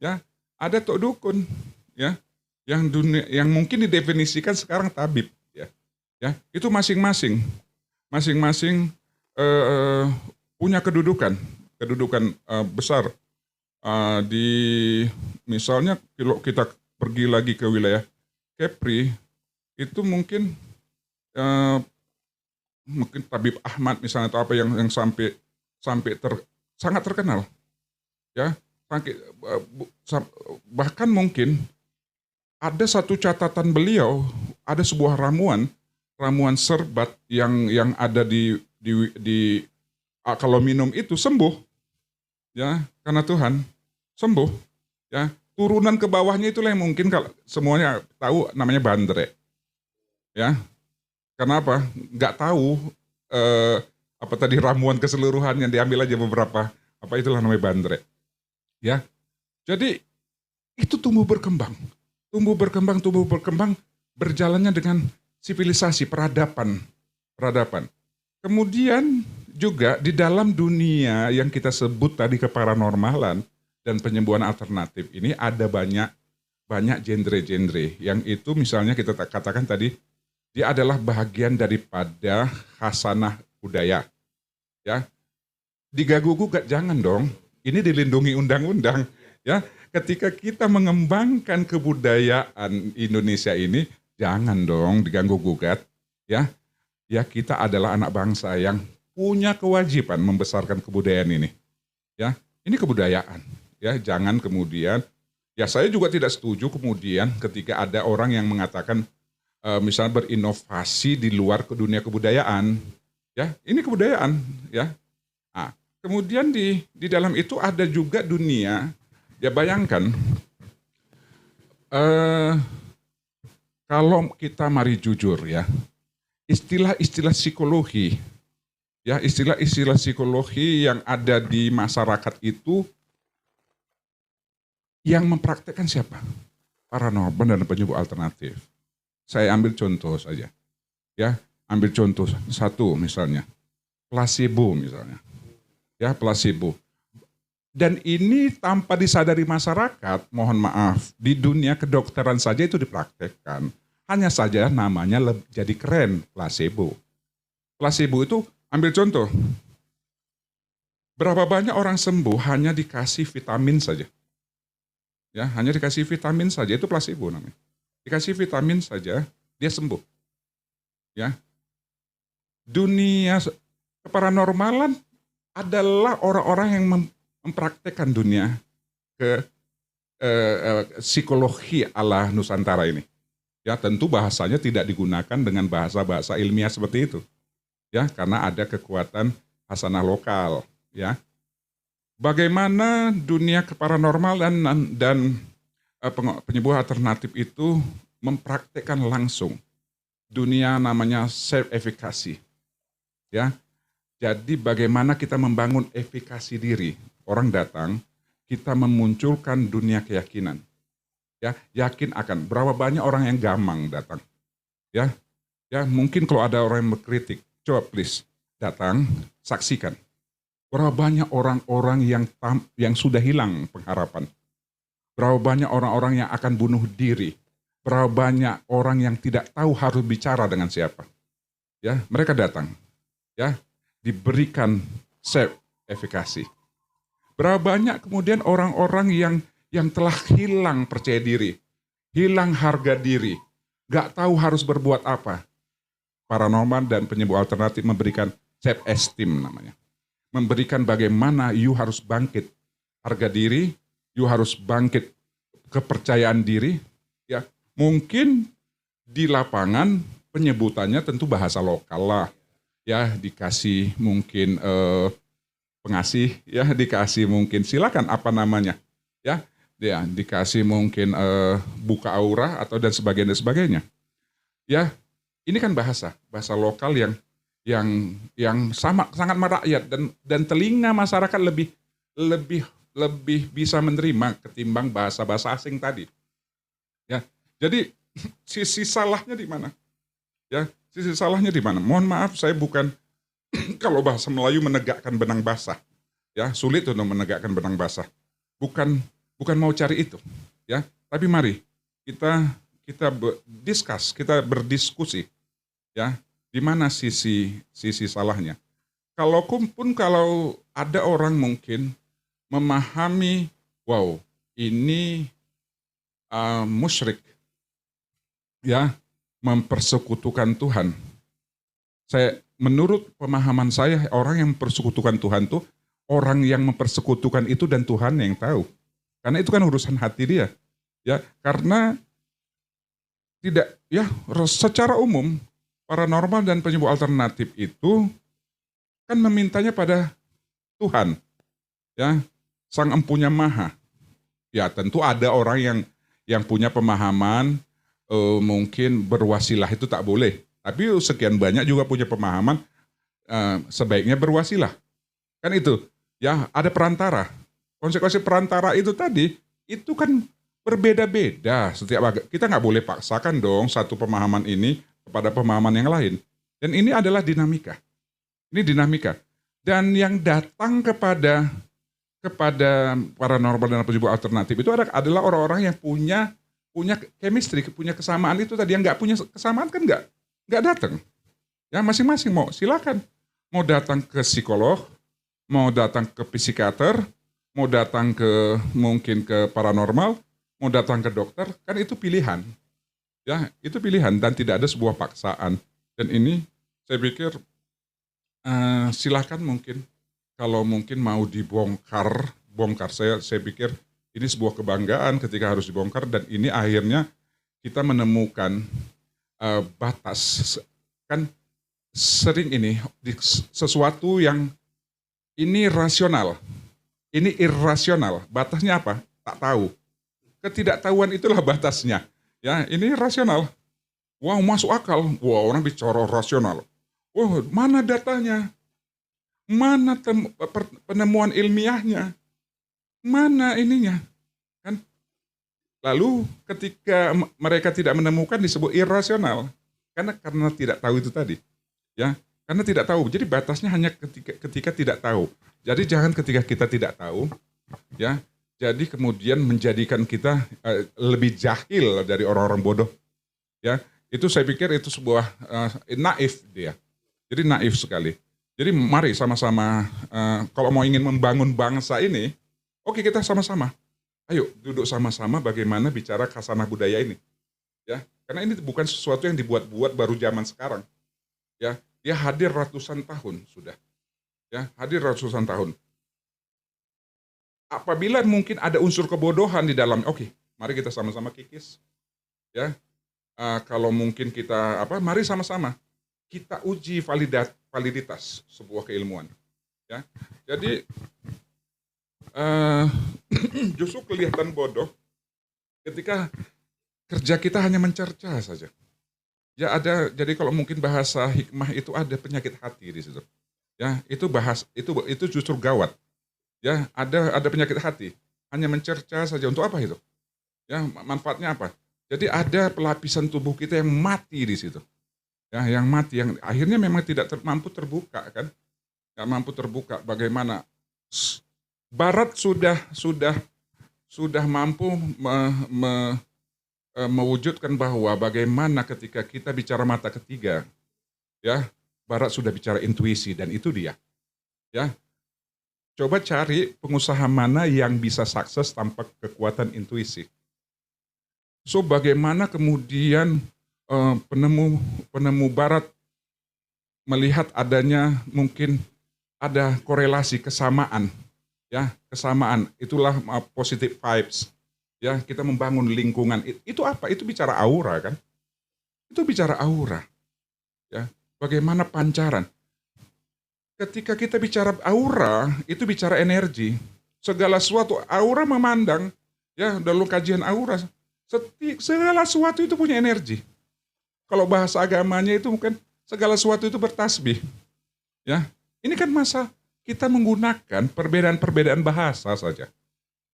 Ya, ada tok dukun, ya, yang mungkin didefinisikan sekarang tabib, ya. Ya, itu masing-masing eh, punya kedudukan besar. Di misalnya kalau kita pergi lagi ke wilayah Kepri, itu mungkin Tabib Ahmad misalnya atau apa yang sampai sampai sangat terkenal, ya. Bahkan mungkin ada satu catatan beliau, ada sebuah ramuan, ramuan serbat yang ada di kalau minum itu sembuh, ya, karena Tuhan sembuh, ya. Turunan ke bawahnya itulah yang mungkin kalau semuanya tahu namanya bandre, ya. Kenapa? Nggak tahu eh, apa tadi ramuan keseluruhan yang diambil aja beberapa, apa itulah namanya bandre, ya. Jadi itu tumbuh berkembang berjalannya dengan sivilisasi peradaban. Kemudian juga di dalam dunia yang kita sebut tadi keparanormalan dan penyembuhan alternatif ini ada banyak banyak genre-genre yang itu misalnya kita katakan tadi dia adalah bagian daripada khasanah budaya, ya. Digaguh-gugat jangan dong. Ini dilindungi undang-undang, ya. Ketika kita mengembangkan kebudayaan Indonesia ini, jangan dong diganggu-gugat, ya. Ya, kita adalah anak bangsa yang punya kewajiban membesarkan kebudayaan ini, ya. Ini kebudayaan, ya. Jangan kemudian, ya saya juga tidak setuju kemudian ketika ada orang yang mengatakan misalnya berinovasi di luar ke dunia kebudayaan, ya. Ini kebudayaan, ya. Nah, kemudian di dalam itu ada juga dunia. Ya bayangkan, eh, kalau kita mari jujur ya, istilah-istilah psikologi, ya istilah-istilah psikologi yang ada di masyarakat itu yang mempraktekkan siapa? Paranormal dan penyembuh alternatif. Saya ambil contoh saja, ya ambil contoh satu misalnya, placebo misalnya, ya placebo. Dan ini tanpa disadari masyarakat, mohon maaf, di dunia kedokteran saja itu dipraktekkan. Hanya saja namanya jadi keren, placebo. Placebo itu, ambil contoh, berapa banyak orang sembuh hanya dikasih vitamin saja. Ya, hanya dikasih vitamin saja, itu placebo namanya. Dikasih vitamin saja, dia sembuh. Ya, dunia keparanormalan adalah orang-orang yang mempraktekkan dunia ke psikologi ala Nusantara ini. Ya tentu bahasanya tidak digunakan dengan bahasa-bahasa ilmiah seperti itu. Ya karena ada kekuatan hasanah lokal. Ya bagaimana dunia keparanormal dan penyembuhan alternatif itu mempraktekkan langsung dunia namanya self efficacy. Ya jadi bagaimana kita membangun efikasi diri. Orang datang, kita memunculkan dunia keyakinan. Ya, yakin akan berapa banyak orang yang gamang datang. Ya, ya mungkin kalau ada orang yang berkritik, coba please datang, saksikan. Berapa banyak orang-orang yang sudah hilang pengharapan. Berapa banyak orang-orang yang akan bunuh diri. Berapa banyak orang yang tidak tahu harus bicara dengan siapa. Ya, mereka datang. Ya, diberikan self efficacy. Berapa banyak kemudian orang-orang yang telah hilang percaya diri, hilang harga diri, gak tahu harus berbuat apa. Paranormal dan penyembuh alternatif memberikan self esteem namanya. Memberikan bagaimana you harus bangkit harga diri, you harus bangkit kepercayaan diri. Ya, mungkin di lapangan penyebutannya tentu bahasa lokal lah. Ya dikasih mungkin pengasih, ya dikasih mungkin silakan apa namanya, ya dikasih mungkin buka aura atau dan sebagainya. Ya ini kan bahasa lokal yang sangat merakyat dan telinga masyarakat lebih bisa menerima ketimbang bahasa-bahasa asing tadi. Ya jadi sisi salahnya di mana? Ya sisi salahnya di mana? Mohon maaf, saya bukan kalau bahasa Melayu menegakkan benang basah, ya sulit untuk menegakkan benang basah. Bukan bukan mau cari itu, ya. Tapi mari kita kita berdiskusi, ya, di mana sisi salahnya. Kalau ada orang mungkin memahami, wow, ini musyrik, ya, mempersekutukan Tuhan. Menurut pemahaman saya, orang yang mempersekutukan Tuhan tuh orang yang mempersekutukan itu dan Tuhan yang tahu. Karena itu kan urusan hati dia. Ya, karena tidak, ya, secara umum paranormal dan penyembuh alternatif itu kan memintanya pada Tuhan, ya, Sang Empunya Maha. Ya, tentu ada orang yang punya pemahaman mungkin berwasilah itu tak boleh. Tapi sekian banyak juga punya pemahaman sebaiknya berwasilah. Kan itu, ya, ada perantara. Konsekuensi perantara itu tadi, itu kan berbeda-beda. Kita nggak boleh paksakan dong satu pemahaman ini kepada pemahaman yang lain. Dan ini adalah dinamika. Ini dinamika. Dan yang datang kepada paranormal dan penyembuh alternatif itu adalah orang-orang yang punya chemistry, punya kesamaan itu tadi. Yang nggak punya kesamaan kan nggak datang. Ya, masing-masing mau silakan. Mau datang ke psikolog, mau datang ke psikiater, mau datang mungkin ke paranormal, mau datang ke dokter, kan itu pilihan. Ya, itu pilihan dan tidak ada sebuah paksaan. Dan ini saya pikir silakan mungkin kalau mungkin mau bongkar, saya pikir ini sebuah kebanggaan ketika harus dibongkar dan ini akhirnya kita menemukan batas. Kan sering ini sesuatu yang ini rasional, ini irrasional. Batasnya apa? Tak tahu. Ketidaktahuan itulah batasnya. Ya, ini rasional. Wow, masuk akal. Wow, orang bicara rasional. Wow, mana datanya? Mana penemuan ilmiahnya? Mana ininya? Kan? Lalu ketika mereka tidak menemukan disebut irrasional. Karena tidak tahu itu tadi. Ya, karena tidak tahu. Jadi batasnya hanya ketika tidak tahu. Jadi jangan ketika kita tidak tahu, ya. Jadi kemudian menjadikan kita lebih jahil dari orang-orang bodoh. Ya, itu saya pikir itu sebuah naif dia. Jadi naif sekali. Jadi mari sama-sama kalau mau ingin membangun bangsa ini, oke, kita sama-sama. Ayo duduk sama-sama bagaimana bicara khasanah budaya ini. Ya, karena ini bukan sesuatu yang dibuat-buat baru zaman sekarang. Ya, dia hadir ratusan tahun sudah. Ya, hadir ratusan tahun. Apabila mungkin ada unsur kebodohan di dalam, oke, mari kita sama-sama kikis. Ya, kalau mungkin kita mari sama-sama kita uji validitas sebuah keilmuan. Ya, jadi justru kelihatan bodoh ketika kerja kita hanya mencerca saja. Ya jadi kalau mungkin bahasa hikmah itu ada penyakit hati di situ. Ya, itu justru gawat. Ya, ada penyakit hati, hanya mencerca saja. Untuk apa itu? Ya, manfaatnya apa? Jadi ada pelapisan tubuh kita yang mati di situ. Ya, yang mati, yang akhirnya memang tidak mampu terbuka kan? Nggak mampu terbuka. Bagaimana? Barat sudah mampu mewujudkan bahwa bagaimana ketika kita bicara mata ketiga, ya, Barat sudah bicara intuisi dan itu dia. Ya, coba cari pengusaha mana yang bisa sukses tanpa kekuatan intuisi. So bagaimana kemudian penemu Barat melihat adanya mungkin ada korelasi kesamaan, ya, kesamaan itulah positive vibes, ya, kita membangun lingkungan. Itu apa? Itu bicara aura kan? Itu bicara aura, ya. Bagaimana pancaran? Ketika kita bicara aura, itu bicara energi. Segala sesuatu, aura memandang, ya, dalam kajian aura, segala sesuatu itu punya energi. Kalau bahasa agamanya itu mungkin segala sesuatu itu bertasbih. Ya, ini kan masa kita menggunakan perbedaan-perbedaan bahasa saja.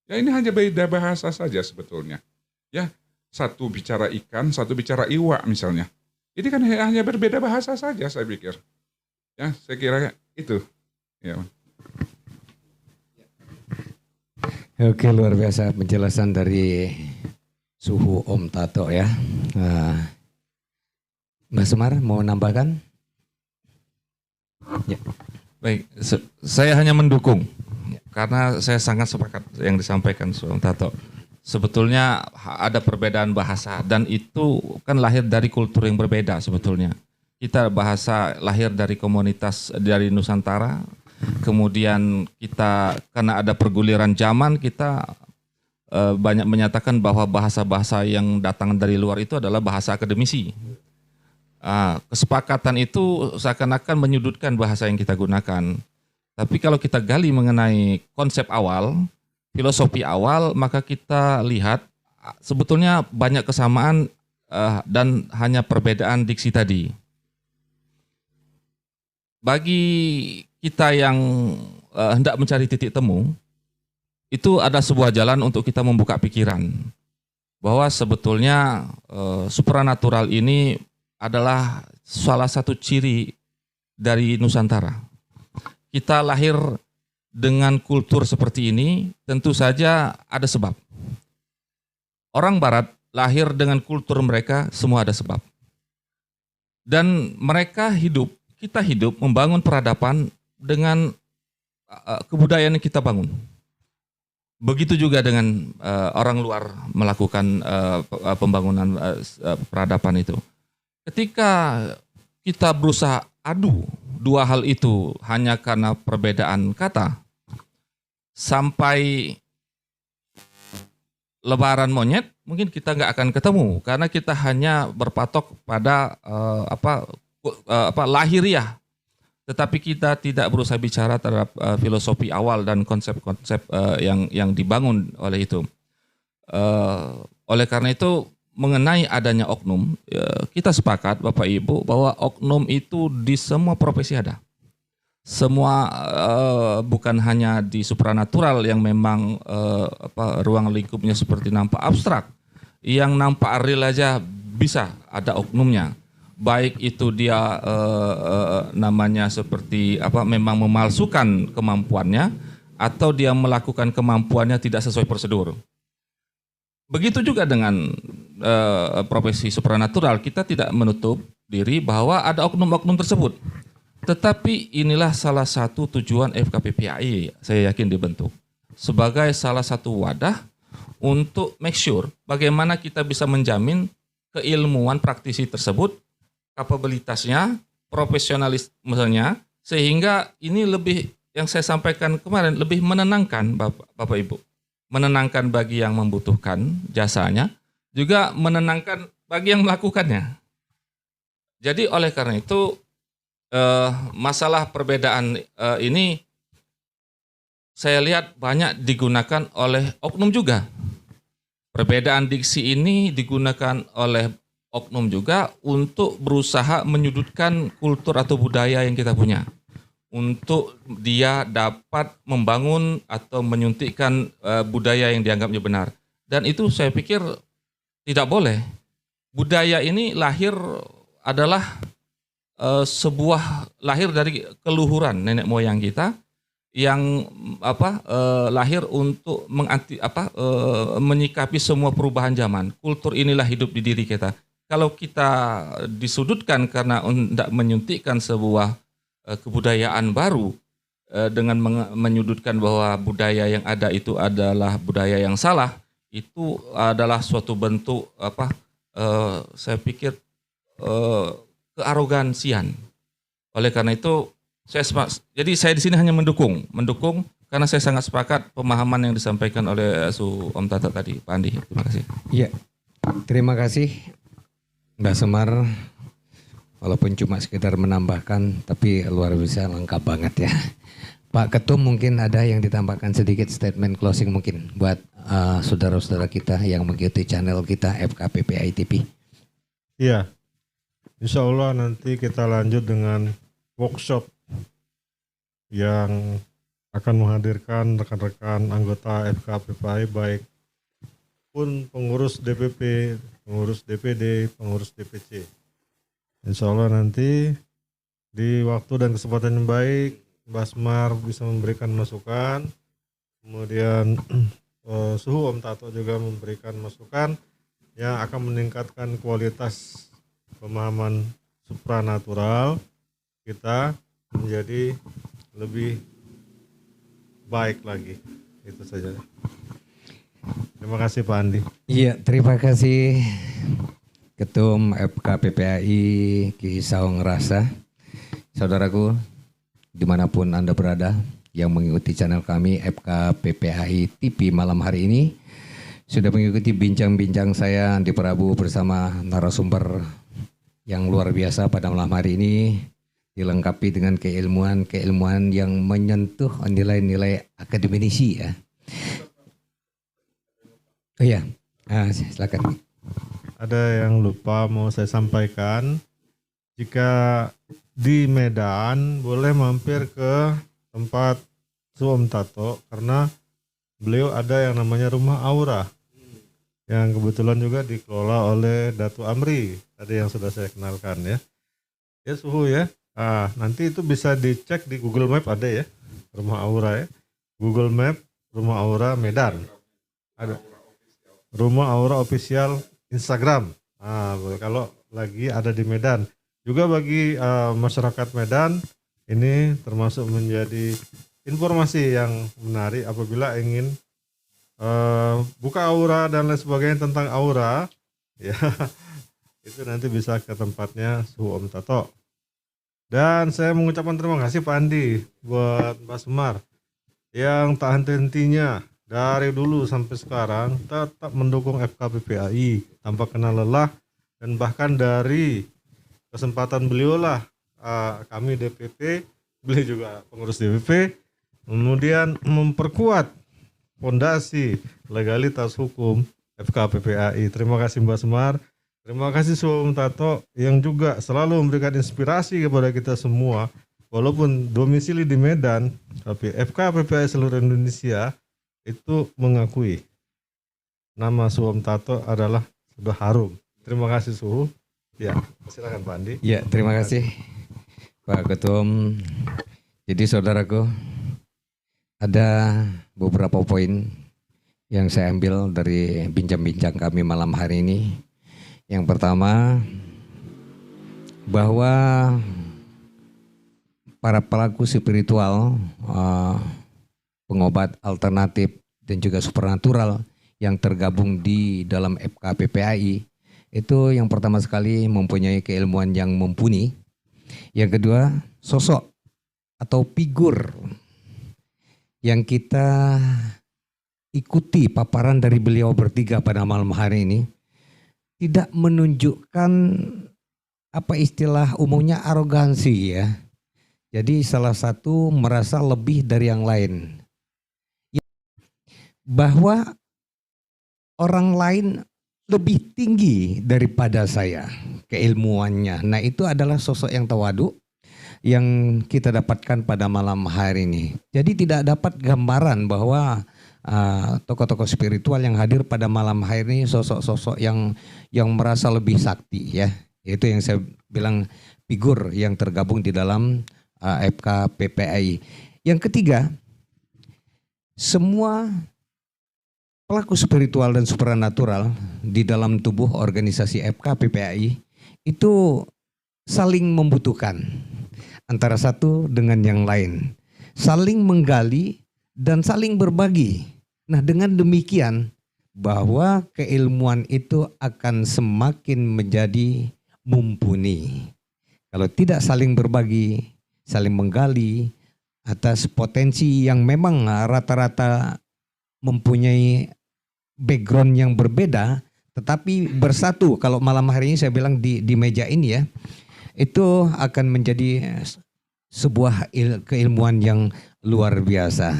Ya, ini hanya beda bahasa saja sebetulnya. Ya, satu bicara ikan, satu bicara iwa misalnya. Ini kan hanya berbeda bahasa saja saya pikir. Ya, saya kira itu. Ya. Oke, luar biasa penjelasan dari Suhu Om Tato ya. Mbak Semar mau menambahkan? Ya. Baik, saya hanya mendukung karena saya sangat sepakat yang disampaikan Om Tato. Sebetulnya ada perbedaan bahasa dan itu kan lahir dari kultur yang berbeda sebetulnya. Kita bahasa lahir dari komunitas dari Nusantara, kemudian kita karena ada perguliran zaman kita banyak menyatakan bahwa bahasa-bahasa yang datang dari luar itu adalah bahasa akademisi. Kesepakatan itu seakan-akan menyudutkan bahasa yang kita gunakan. Tapi kalau kita gali mengenai konsep awal, filosofi awal, maka kita lihat sebetulnya banyak kesamaan dan hanya perbedaan diksi tadi. Bagi kita yang hendak mencari titik temu, itu ada sebuah jalan untuk kita membuka pikiran. Bahwa sebetulnya supranatural ini adalah salah satu ciri dari Nusantara. Kita lahir dengan kultur seperti ini, tentu saja ada sebab. Orang Barat lahir dengan kultur mereka, semua ada sebab. Dan mereka hidup, kita hidup membangun peradaban dengan kebudayaan yang kita bangun. Begitu juga dengan orang luar melakukan pembangunan peradaban itu. Ketika kita berusaha adu dua hal itu hanya karena perbedaan kata, sampai lebaran monyet mungkin kita nggak akan ketemu karena kita hanya berpatok pada lahiriah, tetapi kita tidak berusaha bicara terhadap filosofi awal dan konsep-konsep yang dibangun oleh itu. Oleh karena itu, mengenai adanya oknum, kita sepakat Bapak Ibu bahwa oknum itu di semua profesi ada. Semua bukan hanya di supranatural yang memang ruang lingkupnya seperti nampak abstrak, yang nampak real aja bisa ada oknumnya. Baik itu dia namanya seperti memang memalsukan kemampuannya atau dia melakukan kemampuannya tidak sesuai prosedur. Begitu juga dengan profesi supranatural, kita tidak menutup diri bahwa ada oknum-oknum tersebut. Tetapi inilah salah satu tujuan FKPPAI, saya yakin dibentuk. Sebagai salah satu wadah untuk make sure bagaimana kita bisa menjamin keilmuan praktisi tersebut, kapabilitasnya, profesionalismenya, sehingga ini lebih, yang saya sampaikan kemarin, lebih menenangkan Bapak Ibu. Menenangkan bagi yang membutuhkan jasanya, juga menenangkan bagi yang melakukannya. Jadi oleh karena itu masalah perbedaan ini saya lihat banyak digunakan oleh oknum juga. Perbedaan diksi ini digunakan oleh oknum juga untuk berusaha menyudutkan kultur atau budaya yang kita punya. Untuk dia dapat membangun atau menyuntikkan budaya yang dianggapnya benar. Dan itu saya pikir tidak boleh. Budaya ini lahir adalah lahir dari keluhuran nenek moyang kita yang lahir untuk menyikapi semua perubahan zaman. Kultur inilah hidup di diri kita. Kalau kita disudutkan karena hendak menyuntikkan sebuah kebudayaan baru dengan menyudutkan bahwa budaya yang ada itu adalah budaya yang salah, itu adalah suatu bentuk saya pikir kearogansian. Oleh karena itu jadi saya di sini hanya mendukung karena saya sangat sepakat pemahaman yang disampaikan oleh Om Tato tadi, Pak Andi. Terima kasih. Iya, terima kasih Mbak Semar. Walaupun cuma sekedar menambahkan, tapi luar biasa lengkap banget ya. Pak Ketum mungkin ada yang ditambahkan sedikit statement closing mungkin buat saudara-saudara kita yang mengikuti channel kita FKPPAI TV. Iya, insya Allah nanti kita lanjut dengan workshop yang akan menghadirkan rekan-rekan anggota FKPPAI baik pun pengurus DPP, pengurus DPD, pengurus DPC. Insya Allah nanti di waktu dan kesempatan yang baik, Mbak Semar bisa memberikan masukan, kemudian Suhu Om Tato juga memberikan masukan yang akan meningkatkan kualitas pemahaman supranatural kita menjadi lebih baik lagi. Itu saja. Terima kasih Pak Andi. Iya, terima kasih Ketum FKPPAI Ki Saung Rasa. Saudaraku, dimanapun Anda berada yang mengikuti channel kami FKPPAI TV malam hari ini, sudah mengikuti bincang-bincang saya Andi Prabu bersama narasumber yang luar biasa pada malam hari ini, dilengkapi dengan keilmuan yang menyentuh nilai-nilai akademisi ya. Oh iya, silakan. Ada yang lupa mau saya sampaikan. Jika di Medan boleh mampir ke tempat Om Tato karena beliau ada yang namanya Rumah Aura yang kebetulan juga dikelola oleh Datu Amri tadi yang sudah saya kenalkan ya. Ya Suhu ya. Nanti itu bisa dicek di Google Map ada ya Rumah Aura ya. Google Map Rumah Aura Medan. Ada. Rumah Aura Official Instagram. Kalau lagi ada di Medan. Juga bagi masyarakat Medan ini termasuk menjadi informasi yang menarik apabila ingin buka aura dan lain sebagainya tentang aura. Ya, itu nanti bisa ke tempatnya Suhu Om Tato. Dan saya mengucapkan terima kasih Pak Andi buat Mbak Semar yang tak henti-hentinya dari dulu sampai sekarang tetap mendukung FKPPAI tanpa kenal lelah, dan bahkan dari kesempatan beliau lah kami DPP, beliau juga pengurus DPP, kemudian memperkuat fondasi legalitas hukum FKPPAI. Terima kasih Mbak Semar, terima kasih Suhu Om Tato yang juga selalu memberikan inspirasi kepada kita semua, walaupun domisili di Medan, tapi FKPPAI seluruh Indonesia itu mengakui nama Suhu Om Tato adalah sudah harum. Terima kasih Suhu. Ya, silakan Pak Andi. Ya, terima kasih Pak Ketum. Jadi saudaraku, ada beberapa poin yang saya ambil dari bincang-bincang kami malam hari ini. Yang pertama, bahwa para pelaku spiritual, pengobat alternatif dan juga supernatural yang tergabung di dalam FKPPAI itu yang pertama sekali mempunyai keilmuan yang mumpuni. Yang kedua, sosok atau figur yang kita ikuti paparan dari beliau bertiga pada malam hari ini tidak menunjukkan apa istilah umumnya arogansi ya. Jadi salah satu merasa lebih dari yang lain. Bahwa orang lain lebih tinggi daripada saya keilmuannya. Nah itu adalah sosok yang tawadu yang kita dapatkan pada malam hari ini. Jadi tidak dapat gambaran bahwa tokoh-tokoh spiritual yang hadir pada malam hari ini sosok-sosok yang merasa lebih sakti ya. Itu yang saya bilang figur yang tergabung di dalam FKPPAI. Yang ketiga, semua pelaku spiritual dan supranatural di dalam tubuh organisasi FKPPAI itu saling membutuhkan antara satu dengan yang lain, saling menggali dan saling berbagi. Nah, dengan demikian bahwa keilmuan itu akan semakin menjadi mumpuni. Kalau tidak saling berbagi, saling menggali atas potensi yang memang rata-rata mempunyai background yang berbeda, tetapi bersatu. Kalau malam hari ini saya bilang di meja ini ya, itu akan menjadi sebuah keilmuan yang luar biasa.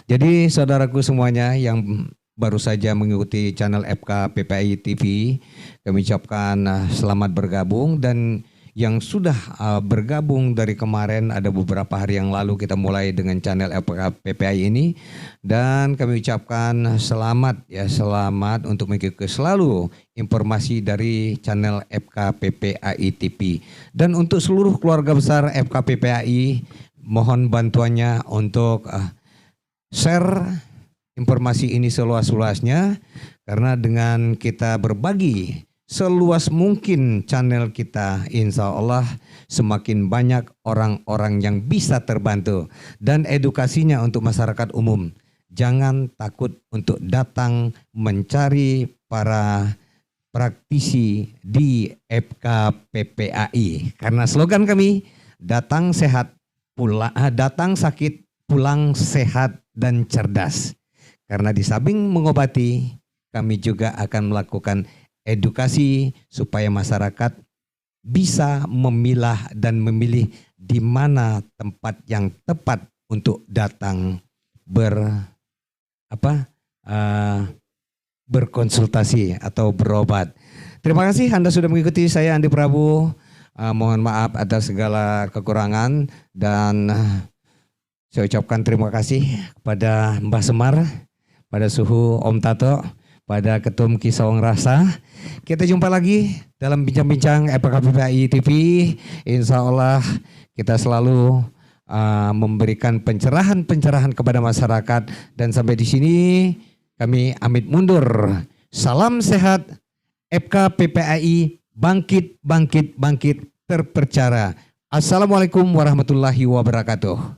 Jadi saudaraku semuanya yang baru saja mengikuti channel FKPPAI TV, kami ucapkan selamat bergabung, dan yang sudah bergabung dari kemarin ada beberapa hari yang lalu kita mulai dengan channel FKPPAI ini, dan kami ucapkan selamat ya, selamat untuk mengikuti selalu informasi dari channel FKPPAI TV. Dan untuk seluruh keluarga besar FKPPAI mohon bantuannya untuk share informasi ini seluas-luasnya, karena dengan kita berbagi seluas mungkin channel kita, insya Allah semakin banyak orang-orang yang bisa terbantu. Dan edukasinya untuk masyarakat umum, jangan takut untuk datang mencari para praktisi di FKPPAI, karena slogan kami datang sakit pulang sehat dan cerdas. Karena di samping mengobati, kami juga akan melakukan edukasi supaya masyarakat bisa memilah dan memilih di mana tempat yang tepat untuk datang berkonsultasi atau berobat. Terima kasih Anda sudah mengikuti saya, Andi Prabu. Mohon maaf atas segala kekurangan, dan saya ucapkan terima kasih kepada Mbah Semar, pada Suhu Om Tato, pada Ketum Kisawang Rasa. Kita jumpa lagi dalam bincang-bincang FKPPAI TV. Insya Allah kita selalu memberikan pencerahan-pencerahan kepada masyarakat. Dan sampai di sini kami amit mundur. Salam sehat, FKPPAI bangkit, bangkit, bangkit, terpercaya. Assalamualaikum warahmatullahi wabarakatuh.